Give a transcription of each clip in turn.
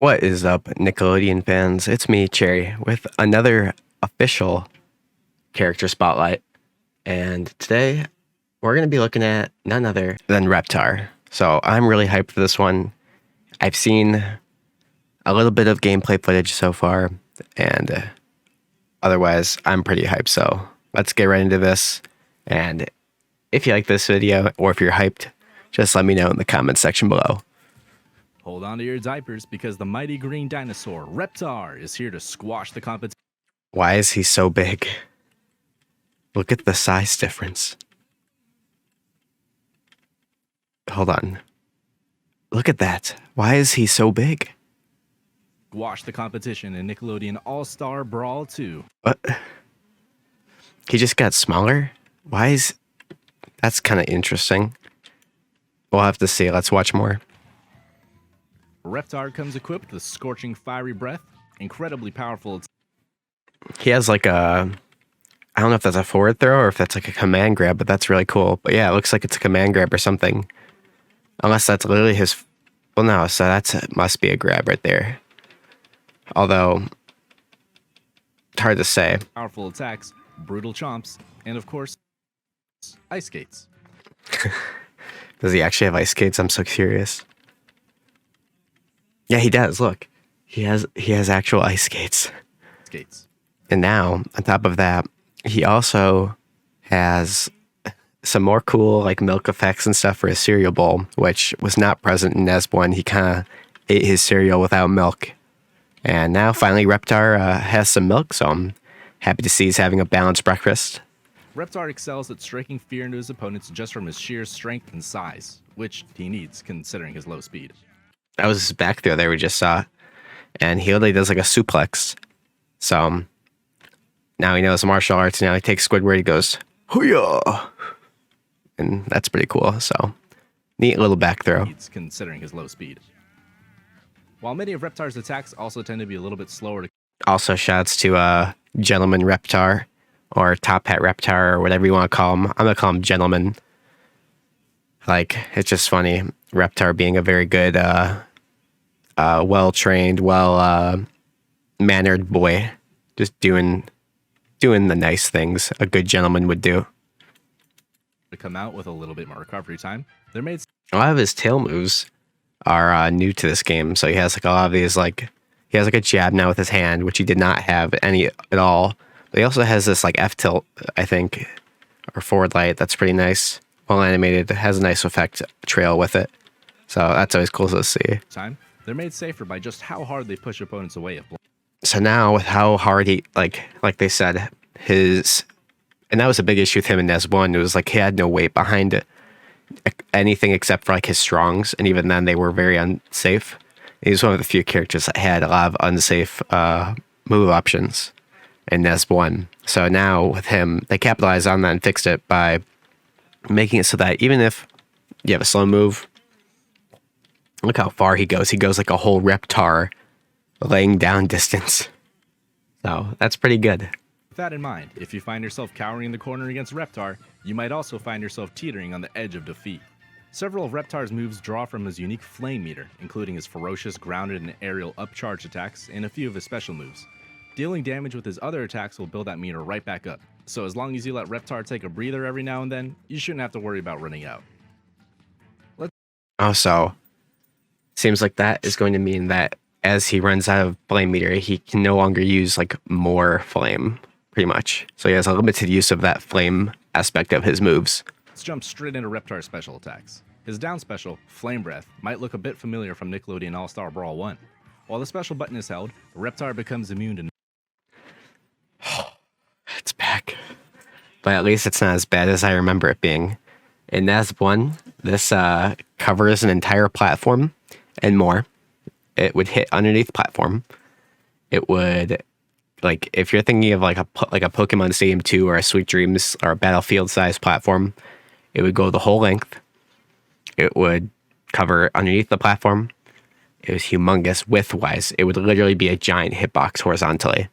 What is up, Nickelodeon fans? It's me, Cherry, with another official character spotlight. And today, we're going to be looking at none other than Reptar. So I'm really hyped for this one. I've seen a little bit of gameplay footage so far, and otherwise, I'm pretty hyped. So let's get right into this. And if you like this video, or if you're hyped, just let me know in the comments section below. Hold on to your diapers because the mighty green dinosaur, Reptar, is here to squash the competition. Why is he so big? Look at the size difference. Hold on. Look at that. Why is he so big? Squash the competition in Nickelodeon All-Star Brawl 2. What? He just got smaller? Why is... That's kind of interesting. We'll have to see. Let's watch more. Reptar comes equipped with scorching fiery breath, incredibly powerful. He has like a... I don't know if that's a forward throw or if that's like a command grab, but that's really cool. But yeah, it looks like it's a command grab or something. Unless that's literally his... Well, no, so that must be a grab right there. Although, it's hard to say. Powerful attacks, brutal chomps, and of course, ice skates. Does he actually have ice skates? I'm so curious. Yeah, he does. Look, he has actual ice skates. And now, on top of that, he also has some more cool like milk effects and stuff for his cereal bowl, which was not present in NASB2. He kind of ate his cereal without milk. And now, finally, Reptar has some milk, so I'm happy to see he's having a balanced breakfast. Reptar excels at striking fear into his opponents just from his sheer strength and size, which he needs considering his low speed. That was his back throw there we just saw. And he literally does like a suplex. So now he knows martial arts. Now he takes Squidward, he goes, hoo-yah! And that's pretty cool. So neat little back throw. Considering his low speed. While many of Reptar's attacks also tend to be a little bit slower to... Also shouts to Gentleman Reptar, or Top Hat Reptar, or whatever you want to call him. I'm going to call him Gentleman. Like, it's just funny. Reptar being a very good, well-trained, well-mannered boy. Just doing the nice things a good gentleman would do. To come out with a little bit more recovery time. They're made... A lot of his tail moves are new to this game. So he has like a lot of these, like, he has like a jab now with his hand, which he did not have any at all. But he also has this like F-tilt, I think, or forward light. That's pretty nice. Well animated, has a nice effect trail with it. So that's always cool to see. They're made safer by just how hard they push opponents away. So now with how hard he, like they said, and that was a big issue with him in NASB2. It was like he had no weight behind it, anything except for like his strongs. And even then they were very unsafe. He was one of the few characters that had a lot of unsafe move options in NASB2. So now with him, they capitalized on that and fixed it by making it so that even if you have a slow move, look how far he goes. He goes like a whole Reptar laying down distance. So that's pretty good. With that in mind, if you find yourself cowering in the corner against Reptar, you might also find yourself teetering on the edge of defeat. Several of Reptar's moves draw from his unique flame meter, including his ferocious grounded and aerial upcharge attacks and a few of his special moves. Dealing damage with his other attacks will build that meter right back up. So as long as you let Reptar take a breather every now and then, you shouldn't have to worry about running out. Also, seems like that is going to mean that as he runs out of flame meter, he can no longer use like more flame, pretty much. So he has a limited use of that flame aspect of his moves. Let's jump straight into Reptar's special attacks. His down special, Flame Breath, might look a bit familiar from Nickelodeon All-Star Brawl 1. While the special button is held, Reptar becomes immune to... It's back. But at least it's not as bad as I remember it being. In NASB2, this covers an entire platform and more. It would hit underneath platform. It would, like, if you're thinking of like a Pokemon Stadium 2 or a Sweet Dreams or a Battlefield size platform, it would go the whole length. It would cover underneath the platform. It was humongous width-wise. It would literally be a giant hitbox horizontally.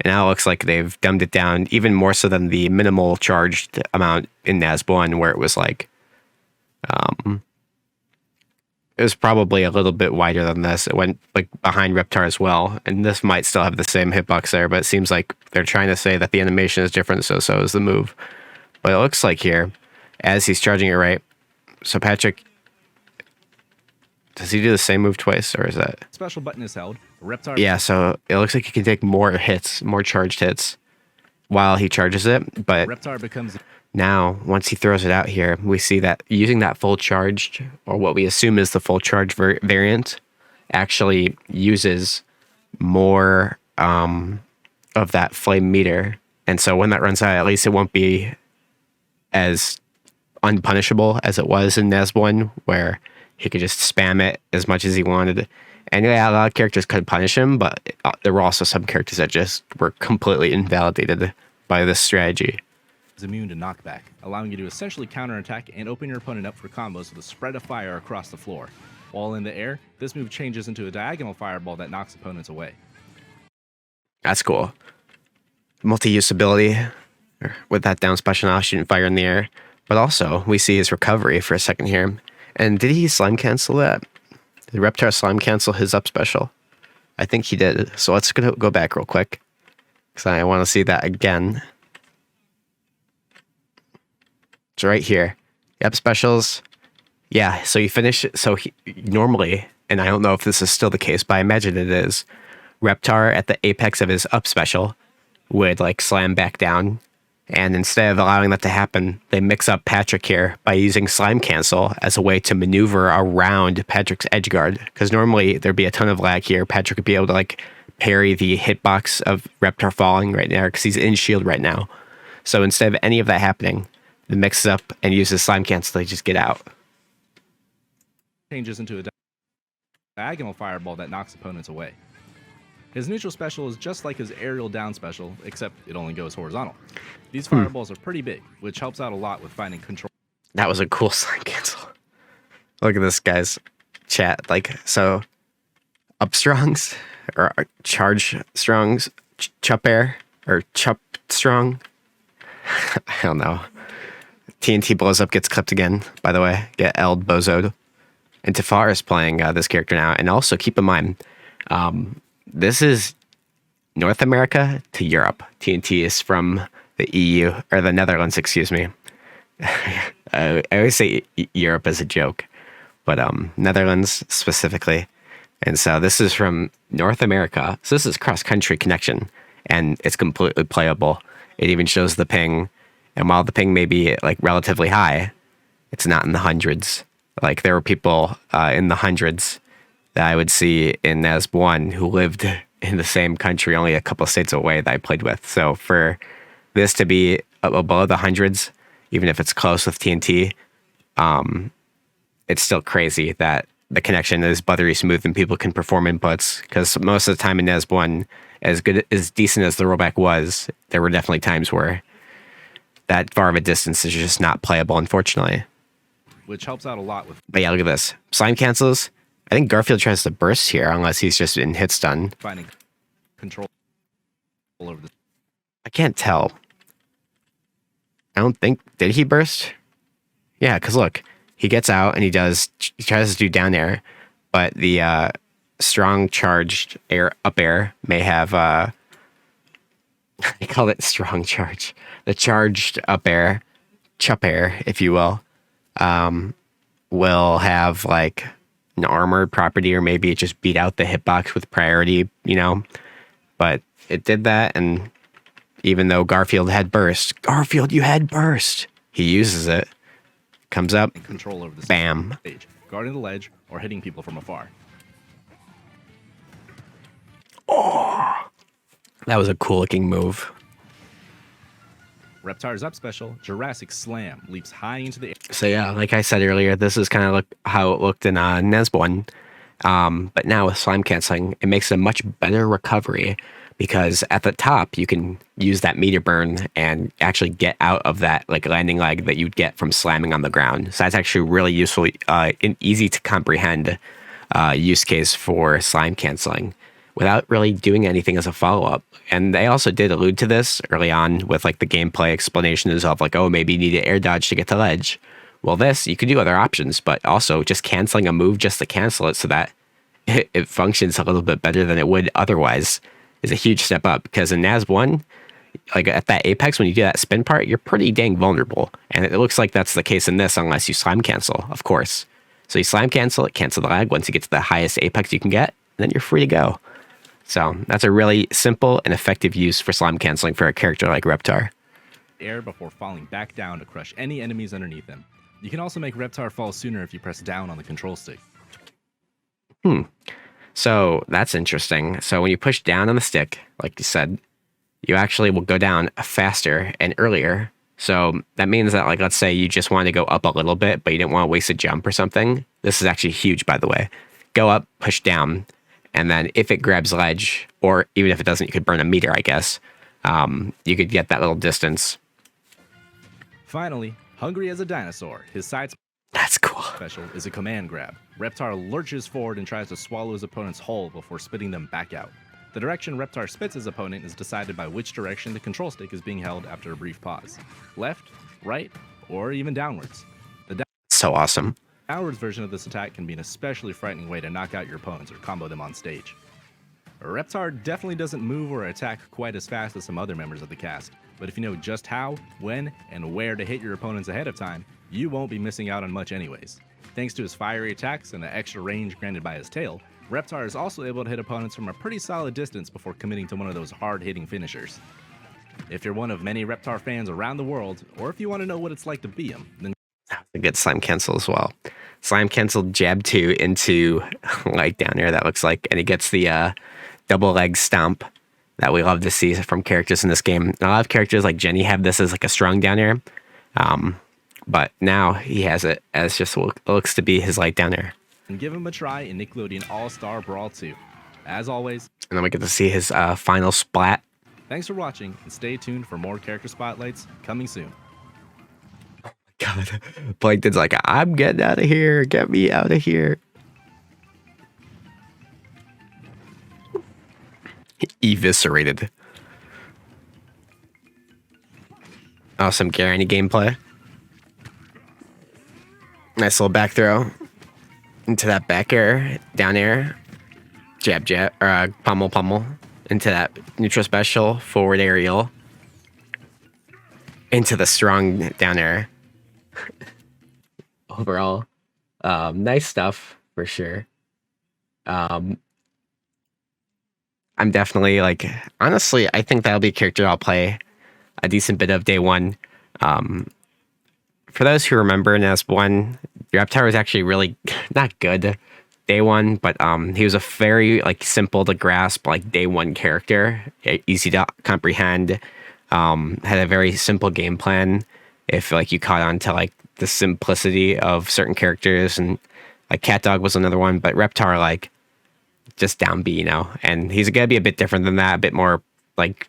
And now it looks like they've dumbed it down even more so than the minimal charged amount in NASB2, where it was like, it it was probably a little bit wider than this. It went like behind Reptar as well, and this might still have the same hitbox there, but it seems like they're trying to say that the animation is different, so is the move. But it looks like here, as he's charging it right, so Patrick, does he do the same move twice, or is that? Special button is held. Reptar. Yeah, so it looks like he can take more hits, more charged hits, while he charges it. But Reptar becomes. Now, once he throws it out here, we see that using that full charged, or what we assume is the full charge variant, actually uses more of that flame meter. And so when that runs out, at least it won't be as unpunishable as it was in NASB1, where he could just spam it as much as he wanted. And yeah, a lot of characters could punish him, but there were also some characters that just were completely invalidated by this strategy. Is immune to knockback, allowing you to essentially counterattack and open your opponent up for combos with a spread of fire across the floor. While in the air, this move changes into a diagonal fireball that knocks opponents away. That's cool. Multi-use ability with that down special now, shooting fire in the air. But also, we see his recovery for a second here. And did he slime cancel that? Did Reptar slime cancel his up special? I think he did. So let's go back real quick, because I want to see that again. It's right here. Yep, specials. Yeah, so you finish it. So normally, and I don't know if this is still the case, but I imagine it is, Reptar at the apex of his up special would like slam back down. And instead of allowing that to happen, they mix up Patrick here by using slime cancel as a way to maneuver around Patrick's edge guard. Because normally there'd be a ton of lag here. Patrick would be able to like parry the hitbox of Reptar falling right now because he's in shield right now. So instead of any of that happening, they mix up and uses slime cancel to just get out. Changes into a diagonal fireball that knocks opponents away. His neutral special is just like his aerial down special, except it only goes horizontal. These fireballs are pretty big, which helps out a lot with finding control. That was a cool slime cancel. Look at this, guys. Chat. Like, so, up strongs, or charge strongs, chup air, or chup strong. I don't know. TNT blows up, gets clipped again, by the way. Get L'd bozoed. And Tafar is playing this character now. And also, keep in mind, this is North America to Europe. TNT is from the EU, or the Netherlands, excuse me. I always say Europe as a joke, but Netherlands specifically. And so this is from North America. So this is cross-country connection, and it's completely playable. It even shows the ping. And while the ping may be like relatively high, it's not in the hundreds. Like there were people in the hundreds that I would see in NASB1 who lived in the same country, only a couple of states away, that I played with. So for this to be below the hundreds, even if it's close with TNT, it's still crazy that the connection is buttery smooth and people can perform inputs. Because most of the time in NASB1, as decent as the rollback was, there were definitely times where that far of a distance is just not playable, unfortunately. Which helps out a lot with. But yeah, look at this. Slime cancels. I think Garfield tries to burst here, unless he's just in hit stun. Finding control over the. I can't tell. I don't think. Did he burst? Yeah, because look, he gets out and he tries to do down air, but the strong charged up air may have. I call it strong charge. The charged up air, chup air, if you will have like an armored property, or maybe it just beat out the hitbox with priority, you know. But it did that, and even though Garfield had burst, Garfield, you had burst. He uses it, comes up, control over the bam, stage, guarding the ledge or hitting people from afar. Oh, that was a cool looking move. Reptar's up special, Jurassic Slam, leaps high into the air. So yeah, like I said earlier, this is kind of how it looked in NASB1. But now with slime canceling, it makes a much better recovery, because at the top, you can use that meter burn and actually get out of that like landing lag that you'd get from slamming on the ground. So that's actually really useful, and easy to comprehend use case for slime canceling without really doing anything as a follow-up. And they also did allude to this early on with like the gameplay explanations of like, oh, maybe you need an air dodge to get to ledge, Well, this, you could do other options, but also just canceling a move just to cancel it so that it functions a little bit better than it would otherwise is a huge step up, because in NASB1, like at that apex, when you do that spin part, you're pretty dang vulnerable. And it looks like that's the case in this, unless you slime cancel, of course. So you slime cancel it, cancel the lag. Once you get to the highest apex you can get, then you're free to go. So that's a really simple and effective use for slime canceling for a character like Reptar. Air before falling back down to crush any enemies underneath him. You can also make Reptar fall sooner if you press down on the control stick. So that's interesting. So when you push down on the stick, like you said, you actually will go down faster and earlier. So that means that, like, let's say you just want to go up a little bit, but you didn't want to waste a jump or something. This is actually huge, by the way. Go up, push down, and then if it grabs ledge, or even if it doesn't, you could burn a meter, I guess. You could get that little distance. Finally, hungry as a dinosaur, his side That's cool. special is a command grab. Reptar lurches forward and tries to swallow his opponent's whole before spitting them back out. The direction Reptar spits his opponent is decided by which direction the control stick is being held after a brief pause. Left, right, or even downwards. The So awesome. downwards version of this attack can be an especially frightening way to knock out your opponents or combo them on stage. Reptar definitely doesn't move or attack quite as fast as some other members of the cast, but if you know just how, when, and where to hit your opponents ahead of time, you won't be missing out on much anyways. Thanks to his fiery attacks and the extra range granted by his tail, Reptar is also able to hit opponents from a pretty solid distance before committing to one of those hard-hitting finishers. If you're one of many Reptar fans around the world, or if you want to know what it's like to be him, then A good slime cancel as well. Slime cancel jab 2 into like down here, that looks like, and he gets the double leg stomp that we love to see from characters in this game. A lot of characters like Jenny have this as like a strong down air, but now he has it as just what looks to be his light down air. and give him a try in Nickelodeon All-Star Brawl 2. As always, And then we get to see his final splat. thanks for watching, and stay tuned for more character spotlights coming soon. God, Plankton's like, I'm getting out of here. Get me out of here. Eviscerated. Awesome Guaranty gameplay. Nice little back throw into that back air, down air, jab, or pummel, into that neutral special, forward aerial, into the strong down air. Overall, nice stuff for sure. I'm definitely like, honestly, I think that'll be a character I'll play a decent bit of day one. For those who remember NASB1, Reptar was actually really not good day one, but he was a very like simple to grasp like day one character, easy to comprehend. Had a very simple game plan. If like you caught on to like the simplicity of certain characters, and like CatDog was another one, but Reptar like just down B, you know, and he's gonna be a bit different than that, a bit more like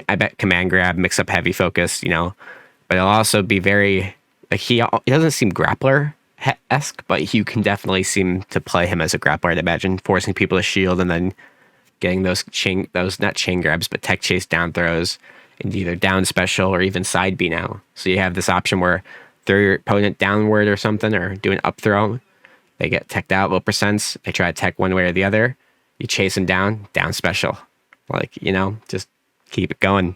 I bet command grab, mix up heavy focus, you know, but it'll also be very like he doesn't seem grappler-esque, but you can definitely seem to play him as a grappler, I'd imagine, forcing people to shield and then getting those not chain grabs, but tech chase down throws and either down special or even side B now. So you have this option where throw your opponent downward or something, or do an up throw. They get teched out, low percents. They try to tech one way or the other. You chase them down special. Like, you know, just keep it going.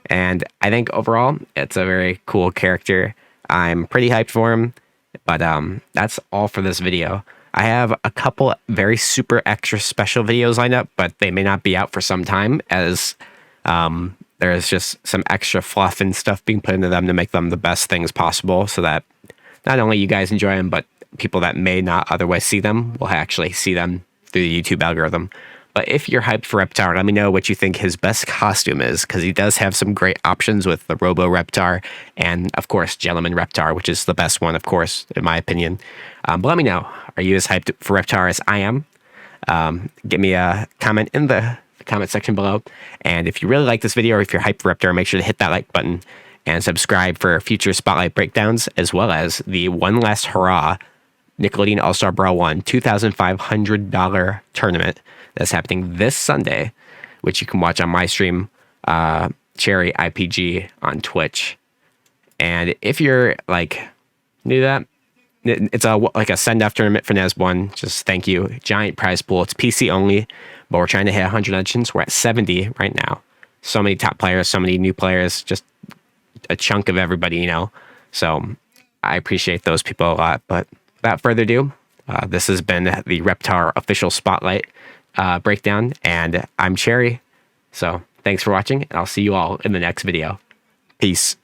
And I think overall, it's a very cool character. I'm pretty hyped for him, but that's all for this video. I have a couple very super extra special videos lined up, but they may not be out for some time, as there's just some extra fluff and stuff being put into them to make them the best things possible, so that not only you guys enjoy them, but people that may not otherwise see them will actually see them through the YouTube algorithm. But if you're hyped for Reptar, let me know what you think his best costume is, because he does have some great options with the Robo Reptar and, of course, Gentleman Reptar, which is the best one, of course, in my opinion. But let me know. Are you as hyped for Reptar as I am? Give me a comment in the comment section below. And if you really like this video, or if you're hyped for Reptar, make sure to hit that like button and subscribe for future Spotlight breakdowns, as well as the One Last Hurrah Nickelodeon All-Star Brawl 1 $2,500 tournament that's happening this Sunday, which you can watch on my stream, Cherry IPG on Twitch. And if you're like Do that. It's like a send-off tournament for NASB1. Just thank you. Giant prize pool. It's PC only, but we're trying to hit 100 legends. We're at 70 right now. So many top players, so many new players, just a chunk of everybody, you know. So I appreciate those people a lot. But without further ado, this has been the Reptar official spotlight breakdown, and I'm Cherry. So thanks for watching, and I'll see you all in the next video. Peace.